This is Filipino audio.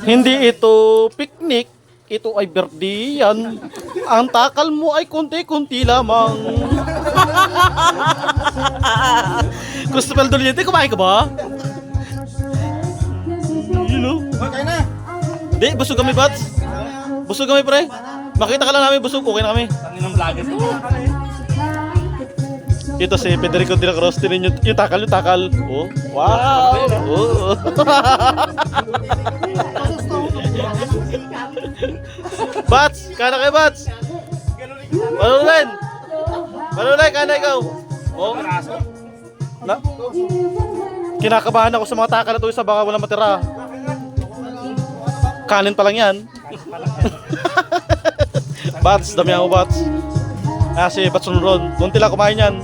Hindi ito picnic, ito ay birthday yan. Ang takal mo ay konti-konti lamang. Christopher Doliente, kumain ka ba? You know? Okay na. Di, busog kami, Bats. Busog kami, pre. Makita ka lang namin, busog. Okay na kami. Tanginang vlogger to. Ito si Federico de la Cruz. Tinin yung takal. Oh, wow. Oh. Bats, kana kayo, Bats. Manulan, kana ikaw. Oh. Na? Kinakabahan ako sa mga takal na to, isa baka wala matira. Kanin pa lang yan. Bats, dami ako, Bats. Ah, si Bats Ronron. Doon tila kumain yan.